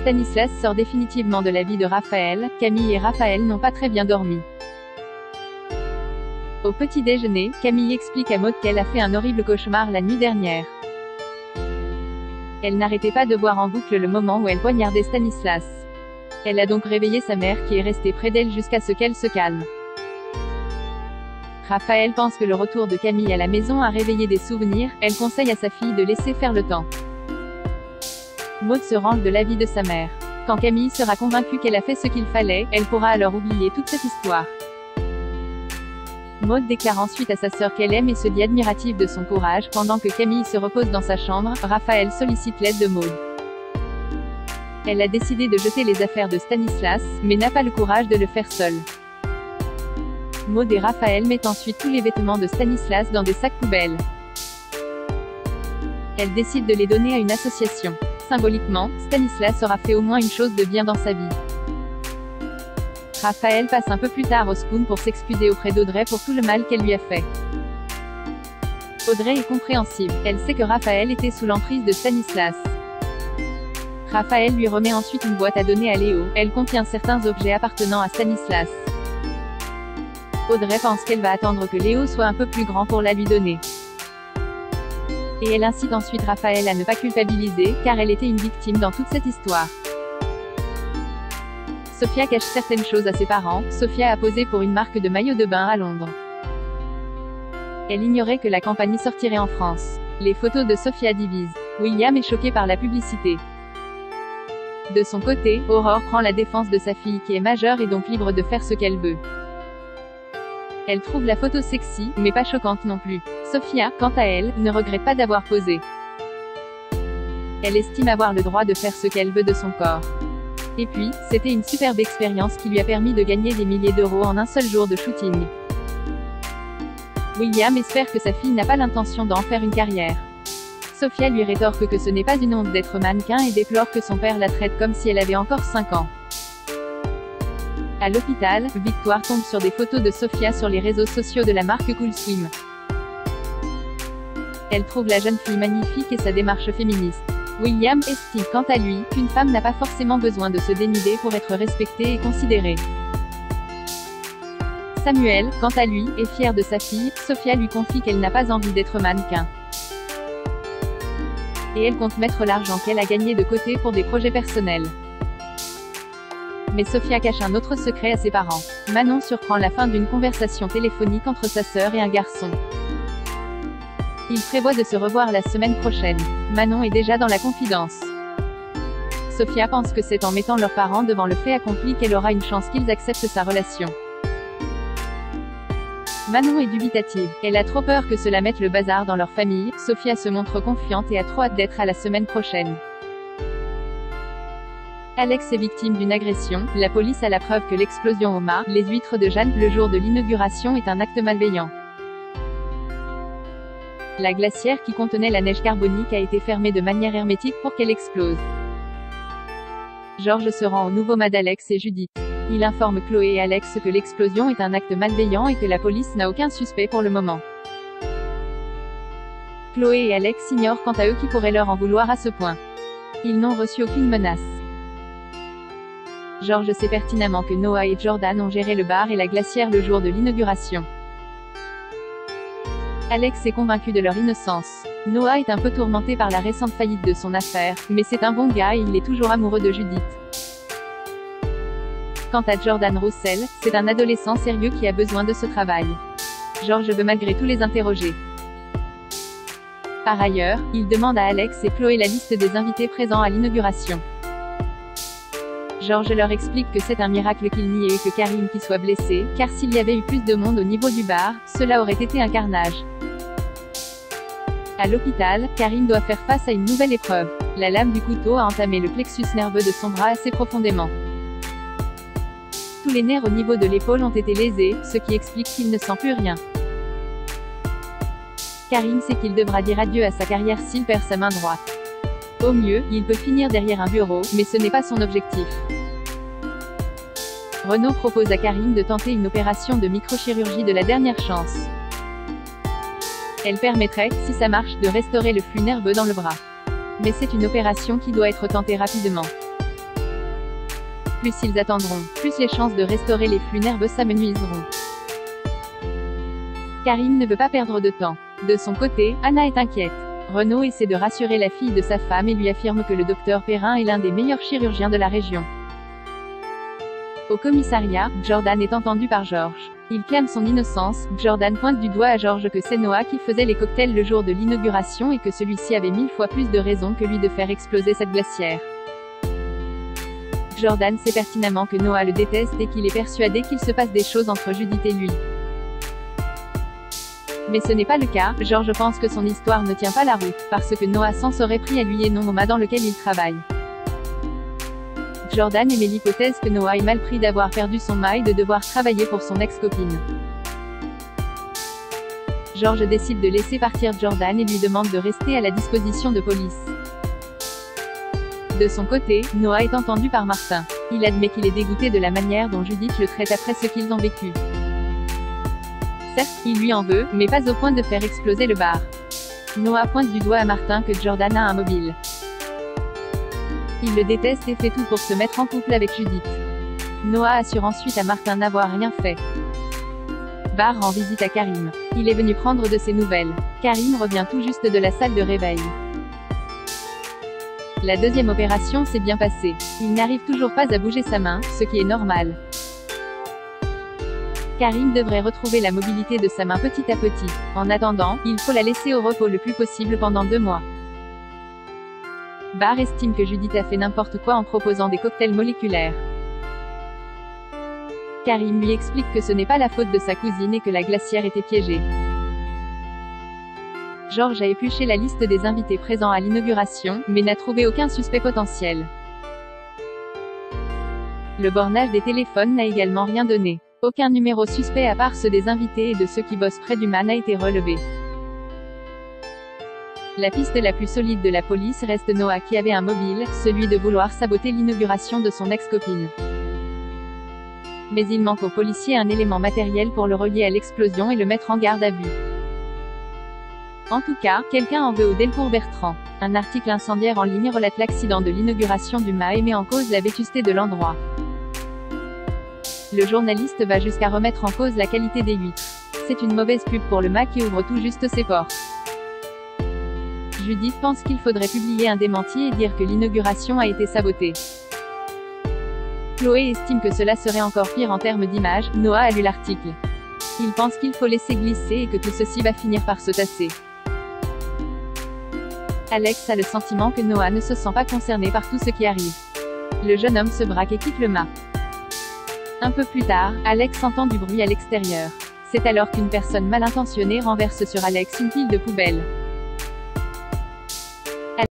Stanislas sort définitivement de la vie de Raphaël. Camille et Raphaël n'ont pas très bien dormi. Au petit déjeuner, Camille explique à Maud qu'elle a fait un horrible cauchemar la nuit dernière. Elle n'arrêtait pas de voir en boucle le moment où elle poignardait Stanislas. Elle a donc réveillé sa mère qui est restée près d'elle jusqu'à ce qu'elle se calme. Raphaël pense que le retour de Camille à la maison a réveillé des souvenirs. Elle conseille à sa fille de laisser faire le temps. Maud se range de l'avis de sa mère. Quand Camille sera convaincue qu'elle a fait ce qu'il fallait, elle pourra alors oublier toute cette histoire. Maud déclare ensuite à sa sœur qu'elle aime et se dit admirative de son courage. Pendant que Camille se repose dans sa chambre, Raphaël sollicite l'aide de Maud. Elle a décidé de jeter les affaires de Stanislas, mais n'a pas le courage de le faire seule. Maud et Raphaël mettent ensuite tous les vêtements de Stanislas dans des sacs poubelles. Elle décide de les donner à une association. Symboliquement, Stanislas aura fait au moins une chose de bien dans sa vie. Raphaël passe un peu plus tard au Spoon pour s'excuser auprès d'Audrey pour tout le mal qu'elle lui a fait. Audrey est compréhensive. Elle sait que Raphaël était sous l'emprise de Stanislas. Raphaël lui remet ensuite une boîte à donner à Léo. Elle contient certains objets appartenant à Stanislas. Audrey pense qu'elle va attendre que Léo soit un peu plus grand pour la lui donner. Et elle incite ensuite Raphaël à ne pas culpabiliser, car elle était une victime dans toute cette histoire. Sophia cache certaines choses à ses parents. Sophia a posé pour une marque de maillot de bain à Londres. Elle ignorait que la campagne sortirait en France. Les photos de Sophia divisent. William est choqué par la publicité. De son côté, Aurore prend la défense de sa fille qui est majeure et donc libre de faire ce qu'elle veut. Elle trouve la photo sexy, mais pas choquante non plus. Sophia, quant à elle, ne regrette pas d'avoir posé. Elle estime avoir le droit de faire ce qu'elle veut de son corps. Et puis, c'était une superbe expérience qui lui a permis de gagner des milliers d'euros en un seul jour de shooting. William espère que sa fille n'a pas l'intention d'en faire une carrière. Sophia lui rétorque que ce n'est pas une honte d'être mannequin et déplore que son père la traite comme si elle avait encore 5 ans. À l'hôpital, Victoire tombe sur des photos de Sophia sur les réseaux sociaux de la marque Cool Swim. Elle trouve la jeune fille magnifique et sa démarche féministe. William estime quant à lui qu'une femme n'a pas forcément besoin de se dénuder pour être respectée et considérée. Samuel, quant à lui, est fier de sa fille. Sophia lui confie qu'elle n'a pas envie d'être mannequin. Et elle compte mettre l'argent qu'elle a gagné de côté pour des projets personnels. Mais Sophia cache un autre secret à ses parents. Manon surprend la fin d'une conversation téléphonique entre sa sœur et un garçon. Ils prévoient de se revoir la semaine prochaine. Manon est déjà dans la confidence. Sophia pense que c'est en mettant leurs parents devant le fait accompli qu'elle aura une chance qu'ils acceptent sa relation. Manon est dubitative. Elle a trop peur que cela mette le bazar dans leur famille. Sophia se montre confiante et a trop hâte d'être à la semaine prochaine. Alex est victime d'une agression. La police a la preuve que l'explosion au mât, les huîtres de Jeanne, le jour de l'inauguration est un acte malveillant. La glacière qui contenait la neige carbonique a été fermée de manière hermétique pour qu'elle explose. Georges se rend au nouveau mât d'Alex et Judith. Il informe Chloé et Alex que l'explosion est un acte malveillant et que la police n'a aucun suspect pour le moment. Chloé et Alex ignorent quant à eux qui pourrait leur en vouloir à ce point. Ils n'ont reçu aucune menace. Georges sait pertinemment que Noah et Jordan ont géré le bar et la glacière le jour de l'inauguration. Alex est convaincu de leur innocence. Noah est un peu tourmenté par la récente faillite de son affaire, mais c'est un bon gars et il est toujours amoureux de Judith. Quant à Jordan Roussel, c'est un adolescent sérieux qui a besoin de ce travail. Georges veut malgré tout les interroger. Par ailleurs, il demande à Alex et Chloé la liste des invités présents à l'inauguration. Georges leur explique que c'est un miracle qu'il n'y ait eu que Karim qui soit blessé, car s'il y avait eu plus de monde au niveau du bar, cela aurait été un carnage. À l'hôpital, Karim doit faire face à une nouvelle épreuve. La lame du couteau a entamé le plexus nerveux de son bras assez profondément. Tous les nerfs au niveau de l'épaule ont été lésés, ce qui explique qu'il ne sent plus rien. Karim sait qu'il devra dire adieu à sa carrière s'il perd sa main droite. Au mieux, il peut finir derrière un bureau, mais ce n'est pas son objectif. Renaud propose à Karim de tenter une opération de microchirurgie de la dernière chance. Elle permettrait, si ça marche, de restaurer le flux nerveux dans le bras. Mais c'est une opération qui doit être tentée rapidement. Plus ils attendront, plus les chances de restaurer les flux nerveux s'amenuiseront. Karim ne veut pas perdre de temps. De son côté, Anna est inquiète. Renaud essaie de rassurer la fille de sa femme et lui affirme que le docteur Perrin est l'un des meilleurs chirurgiens de la région. Au commissariat, Jordan est entendu par Georges. Il clame son innocence. Jordan pointe du doigt à Georges que c'est Noah qui faisait les cocktails le jour de l'inauguration et que celui-ci avait 1000 fois plus de raisons que lui de faire exploser cette glacière. Jordan sait pertinemment que Noah le déteste et qu'il est persuadé qu'il se passe des choses entre Judith et lui. Mais ce n'est pas le cas. Georges pense que son histoire ne tient pas la route, parce que Noah s'en serait pris à lui et non au mât dans lequel il travaille. Jordan émet l'hypothèse que Noah est mal pris d'avoir perdu son mât et de devoir travailler pour son ex-copine. Georges décide de laisser partir Jordan et lui demande de rester à la disposition de police. De son côté, Noah est entendu par Martin. Il admet qu'il est dégoûté de la manière dont Judith le traite après ce qu'ils ont vécu. Certes, il lui en veut, mais pas au point de faire exploser le bar. Noah pointe du doigt à Martin que Jordan a un mobile. Il le déteste et fait tout pour se mettre en couple avec Judith. Noah assure ensuite à Martin n'avoir rien fait. Bar rend visite à Karim. Il est venu prendre de ses nouvelles. Karim revient tout juste de la salle de réveil. La deuxième opération s'est bien passée. Il n'arrive toujours pas à bouger sa main, ce qui est normal. Karim devrait retrouver la mobilité de sa main petit à petit. En attendant, il faut la laisser au repos le plus possible pendant 2 mois. Bar estime que Judith a fait n'importe quoi en proposant des cocktails moléculaires. Karim lui explique que ce n'est pas la faute de sa cousine et que la glacière était piégée. Georges a épluché la liste des invités présents à l'inauguration, mais n'a trouvé aucun suspect potentiel. Le bornage des téléphones n'a également rien donné. Aucun numéro suspect à part ceux des invités et de ceux qui bossent près du mât n'a été relevé. La piste la plus solide de la police reste Noah qui avait un mobile, celui de vouloir saboter l'inauguration de son ex-copine. Mais il manque aux policiers un élément matériel pour le relier à l'explosion et le mettre en garde à vue. En tout cas, quelqu'un en veut au Delcourt Bertrand. Un article incendiaire en ligne relate l'accident de l'inauguration du mât et met en cause la vétusté de l'endroit. Le journaliste va jusqu'à remettre en cause la qualité des huîtres. C'est une mauvaise pub pour le mât qui ouvre tout juste ses portes. Judith pense qu'il faudrait publier un démenti et dire que l'inauguration a été sabotée. Chloé estime que cela serait encore pire en termes d'image. Noah a lu l'article. Il pense qu'il faut laisser glisser et que tout ceci va finir par se tasser. Alex a le sentiment que Noah ne se sent pas concerné par tout ce qui arrive. Le jeune homme se braque et quitte le mât. Un peu plus tard, Alex entend du bruit à l'extérieur. C'est alors qu'une personne mal intentionnée renverse sur Alex une pile de poubelles.